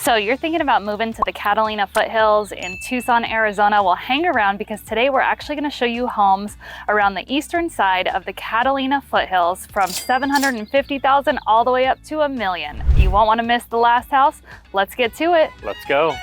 So you're thinking about moving to the Catalina Foothills in Tucson, Arizona? Well, hang around because today we're actually going to show you homes around the eastern side of the Catalina Foothills from $750,000 all the way up to $1 million. You won't want to miss the last house. Let's get to it. Let's go.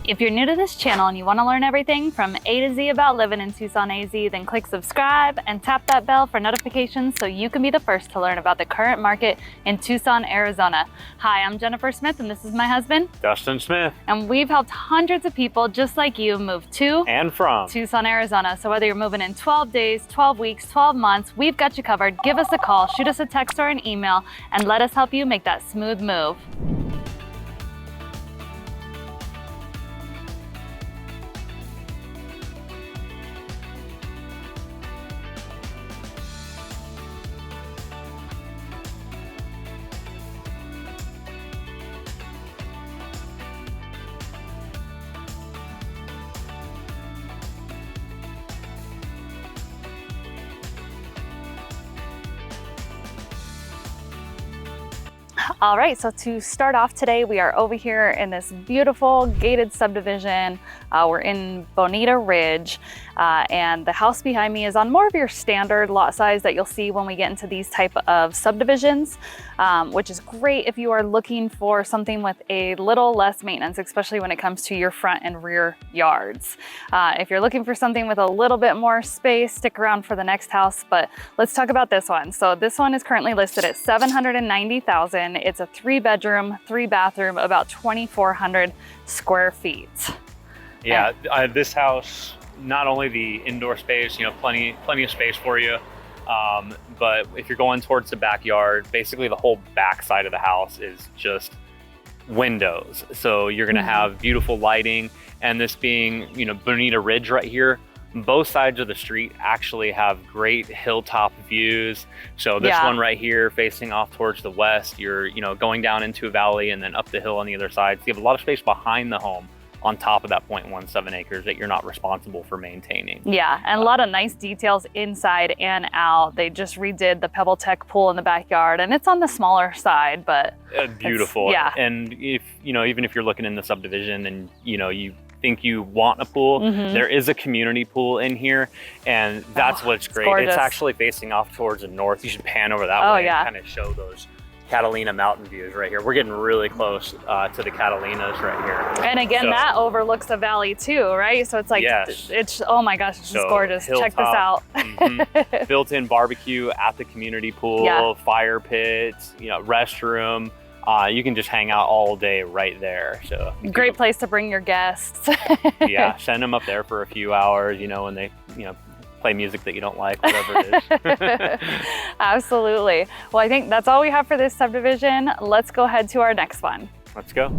If you're new to this channel and you want to learn everything from A to Z about living in Tucson AZ, then click subscribe and tap that bell for notifications so you can be the first to learn about the current market in Tucson, Arizona. Hi, I'm Jennifer Smith and this is my husband, Dustin Smith. And we've helped hundreds of people just like you move to and from Tucson, Arizona. So whether you're moving in 12 days, 12 weeks, 12 months, we've got you covered. Give us a call, shoot us a text or an email, and let us help you make that smooth move. All right, so to start off today, we are over here in this beautiful gated subdivision. We're in Bonita Ridge, and the house behind me is on more of your standard lot size that you'll see when we get into these type of subdivisions, which is great if you are looking for something with a little less maintenance, especially when it comes to your front and rear yards. If you're looking for something with a little bit more space, stick around for the next house, but let's talk about this one. So this one is currently listed at $790,000. It's a 3-bedroom, 3-bathroom, about 2,400 square feet. Yeah, this house, not only the indoor space, plenty of space for you, but if you're going towards the backyard, basically the whole back side of the house is just windows. So you're gonna have beautiful lighting, and this being, Bonita Ridge right here, both sides of the street actually have great hilltop views. So this one right here facing off towards the west, you're going down into a valley and then up the hill on the other side. So you have a lot of space behind the home on top of that 0.17 acres that you're not responsible for maintaining. Yeah, and a lot of nice details inside and out. They just redid the Pebble Tech pool in the backyard, and it's on the smaller side, but beautiful. Yeah. And if even if you're looking in the subdivision and you think you want a pool, there is a community pool in here, and that's what's great. Gorgeous. It's actually facing off towards the north. You should pan over that way and kind of show those Catalina mountain views right here. We're getting really close to the Catalinas right here. And again, that overlooks the valley too, right? So it's like, it's, oh my gosh, it's just gorgeous. Check this out. Built-in barbecue at the community pool, fire pits, restroom. You can just hang out all day right there. So great place to bring your guests. Yeah, send them up there for a few hours, when they, play music that you don't like, whatever it is. Absolutely. Well, I think that's all we have for this subdivision. Let's go ahead to our next one. Let's go.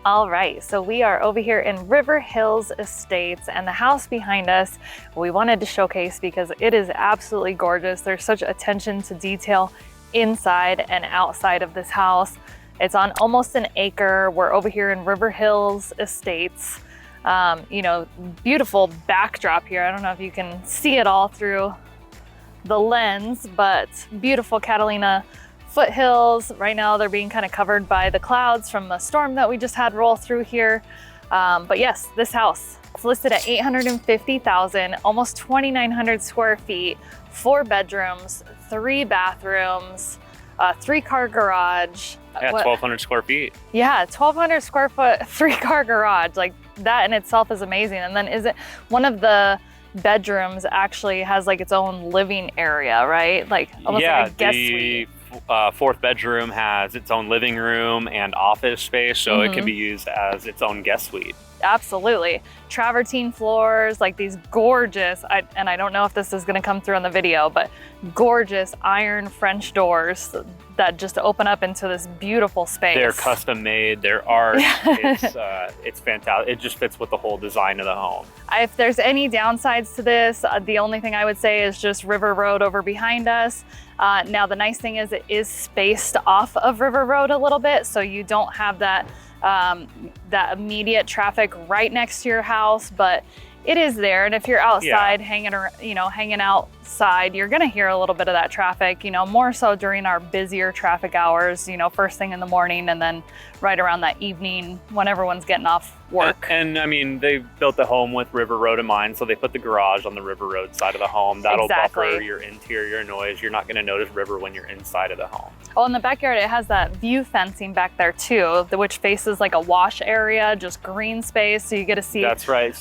All right, so we are over here in River Hills Estates, and the house behind us we wanted to showcase because it is absolutely gorgeous. There's such attention to detail inside and outside of this house. It's on almost an acre. We're over here in River Hills Estates. Beautiful backdrop here. I don't know if you can see it all through the lens, but beautiful Catalina Foothills. Right now they're being kind of covered by the clouds from the storm that we just had roll through here. But yes, this house It's listed at $850,000, almost 2,900 square feet, 4 bedrooms, 3 bathrooms, 3-car garage. Yeah, 1,200 square feet. Yeah, 1,200 square foot, 3-car garage. Like that in itself is amazing. And then is it one of the bedrooms actually has like its own living area, right? Like almost like a guest suite. Fourth bedroom has its own living room and office space, so it can be used as its own guest suite. Absolutely. Travertine floors, like these gorgeous, and I don't know if this is going to come through on the video, but gorgeous iron French doors that just open up into this beautiful space. They're custom made, they're art, it's fantastic. It just fits with the whole design of the home. If there's any downsides to this, the only thing I would say is just River Road over behind us. Now the nice thing is it is spaced off of River Road a little bit, so you don't have that that immediate traffic right next to your house, but it is there. And if you're outside hanging outside, you're gonna hear a little bit of that traffic, more so during our busier traffic hours, first thing in the morning and then right around that evening when everyone's getting off work. And I mean, they built the home with River Road in mind, so they put the garage on the River Road side of the home. That'll buffer your interior noise. You're not gonna notice river when you're inside of the home. Oh, in the backyard, it has that view fencing back there too, which faces like a wash area, just green space, so you get to see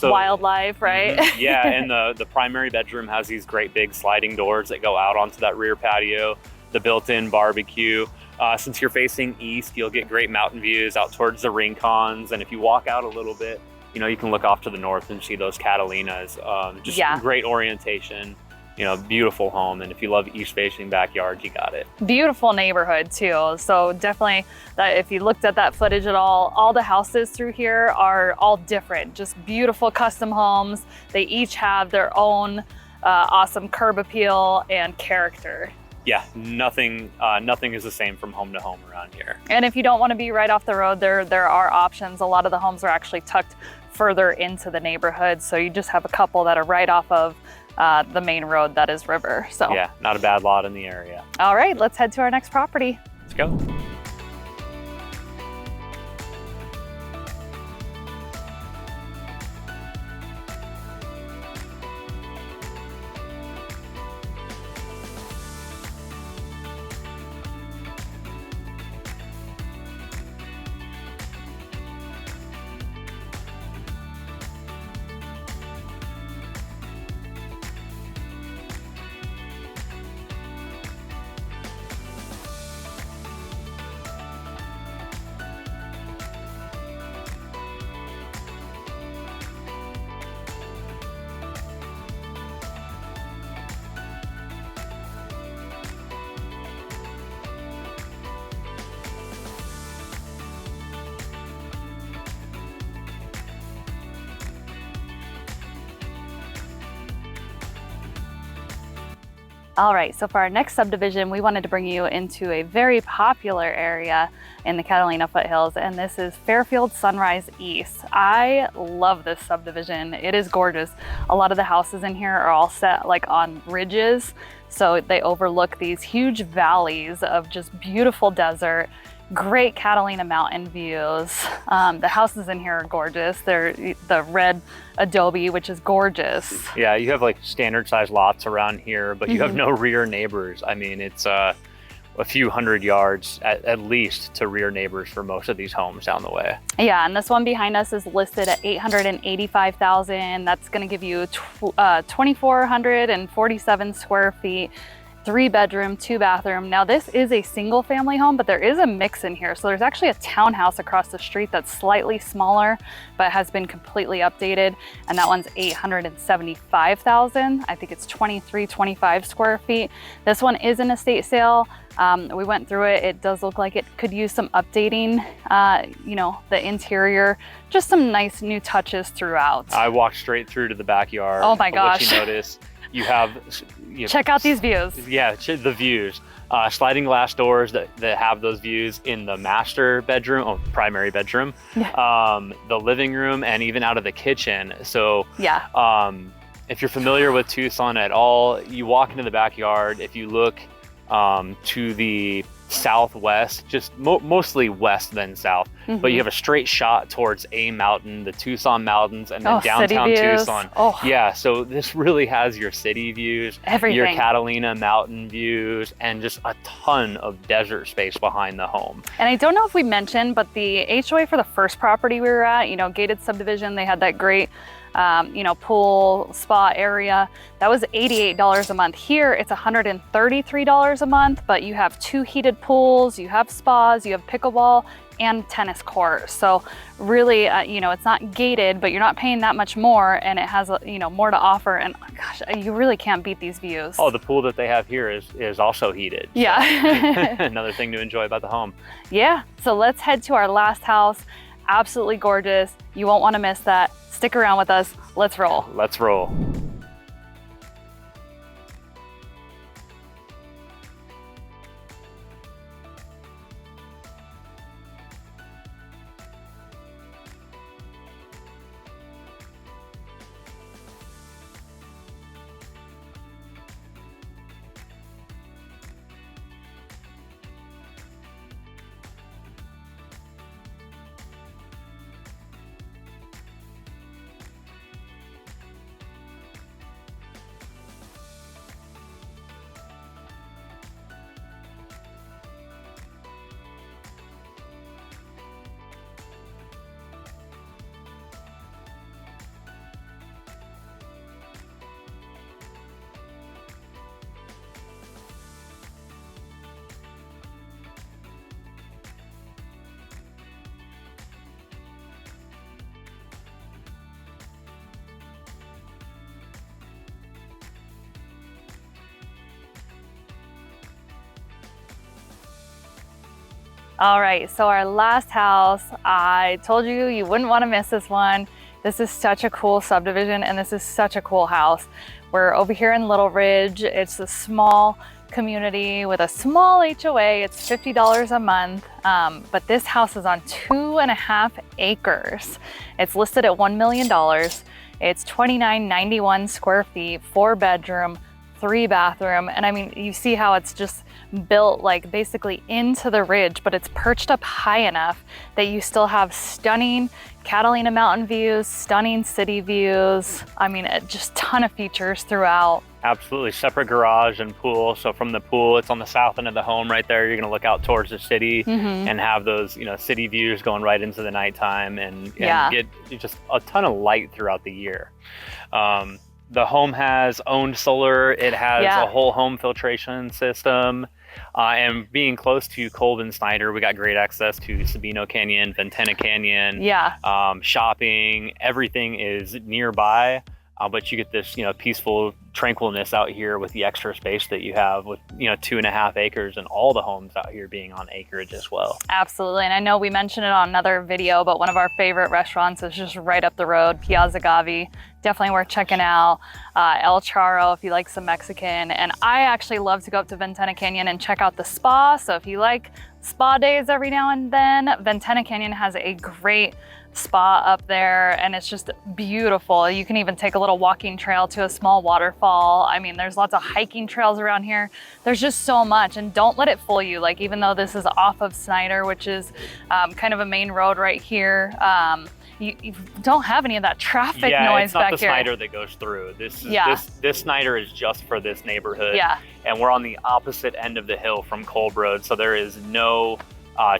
wildlife, right? Yeah, and the primary bedroom has these great big sliding doors that go out onto that rear patio, the built-in barbecue. Since you're facing east, you'll get great mountain views out towards the Rincons, and if you walk out a little bit, you can look off to the north and see those Catalinas. Great orientation. Beautiful home, and if you love east-facing backyards, you got it. Beautiful neighborhood too. So definitely, if you looked at that footage at all the houses through here are all different, just beautiful custom homes. They each have their own awesome curb appeal and character. Yeah, nothing is the same from home to home around here. And if you don't want to be right off the road, there are options. A lot of the homes are actually tucked further into the neighborhood, so you just have a couple that are right off of the main road that is River. So yeah, not a bad lot in the area. All right, let's head to our next property. Let's go. All right, so for our next subdivision, we wanted to bring you into a very popular area in the Catalina Foothills, and this is Fairfield Sunrise East. I love this subdivision. It is gorgeous. A lot of the houses in here are all set like on ridges, so they overlook these huge valleys of just beautiful desert. Great Catalina mountain views. The houses in here are gorgeous. They're the red adobe, which is gorgeous. Yeah, you have like standard size lots around here, but you have no rear neighbors. I mean, it's a few hundred yards at least to rear neighbors for most of these homes down the way. Yeah, and this one behind us is listed at $885,000. That's gonna give you 2,447 square feet. 3-bedroom, 2-bathroom. Now this is a single family home, but there is a mix in here. So there's actually a townhouse across the street that's slightly smaller, but has been completely updated. And that one's $875,000. I think it's 25 square feet. This one is an estate sale. We went through it. It does look like it could use some updating, the interior, just some nice new touches throughout. I walked straight through to the backyard. Oh my gosh. What you notice, you have check out these views. Yeah, the views. Sliding glass doors that have those views in the master bedroom, primary bedroom, the living room, and even out of the kitchen. So yeah, if you're familiar with Tucson at all, you walk into the backyard. If you look to the southwest, just mostly west than south, but you have a straight shot towards a mountain, the Tucson Mountains, and then downtown Tucson. Yeah, so this really has your city views, your Catalina mountain views, and just a ton of desert space behind the home. And I don't know if we mentioned, but the HOA for the first property we were at, you know, gated subdivision, they had that great you know, pool spa area. That was $88 a month. Here it's $133 a month, but you have 2 heated pools, you have spas, you have pickleball and tennis court. So really, you know, it's not gated, but you're not paying that much more, and it has, you know, more to offer. And gosh, you really can't beat these views. Oh, the pool that they have here is also heated. Yeah. So. Another thing to enjoy about the home. Yeah. So let's head to our last house. Absolutely gorgeous. You won't want to miss that. Stick around with us. Let's roll. Let's roll. All right, so our last house, I told you you wouldn't want to miss this one. This is such a cool subdivision, and this is such a cool house. We're over here in Little Ridge. It's a small community with a small HOA. It's $50 a month, but this house is on 2.5 acres. It's listed at $1 million. It's 2,991 square feet, 4-bedroom, 3-bathroom. And I mean, you see how it's just built like basically into the ridge, but it's perched up high enough that you still have stunning Catalina mountain views, stunning city views. I mean, just ton of features throughout. Absolutely. Separate garage and pool. So from the pool, it's on the south end of the home right there. You're going to look out towards the city and have those, you know, city views going right into the nighttime and get just a ton of light throughout the year. The home has owned solar. It has a whole home filtration system. And being close to Colvin Snyder, we got great access to Sabino Canyon, Ventana Canyon, shopping, everything is nearby. But you get this, you know, peaceful tranquilness out here with the extra space that you have with, you know, 2.5 acres and all the homes out here being on acreage as well. Absolutely. And I know we mentioned it on another video, but one of our favorite restaurants is just right up the road, Piazza Gavi. Definitely worth checking out. El Charro if you like some Mexican. And I actually love to go up to Ventana Canyon and check out the spa. So if you like spa days every now and then, Ventana Canyon has a great spa up there, and it's just beautiful. You can even take a little walking trail to a small waterfall. I mean, there's lots of hiking trails around here. There's just so much, and don't let it fool you. Like, even though this is off of Snyder, which is kind of a main road right here, you don't have any of that traffic noise back here. Yeah, it's not the Snyder that goes through. This Snyder is just for this neighborhood. Yeah. And we're on the opposite end of the hill from Kolb Road, so there is no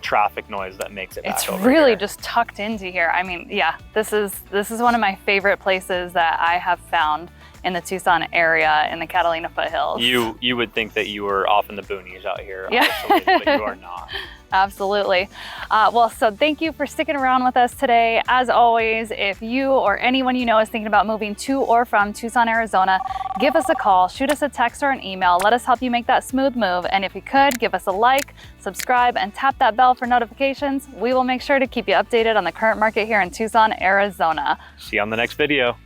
traffic noise that makes it back over It's really here. just tucked into here. I mean, yeah, this is one of my favorite places that I have found in the Tucson area in the Catalina Foothills. You would think that you were off in the boonies out here, yeah. but you are not. Absolutely. Well, so thank you for sticking around with us today. As always, if you or anyone you know is thinking about moving to or from Tucson, Arizona, give us a call, shoot us a text or an email. Let us help you make that smooth move. And if you could, give us a like, subscribe, and tap that bell for notifications. We will make sure to keep you updated on the current market here in Tucson, Arizona. See you on the next video.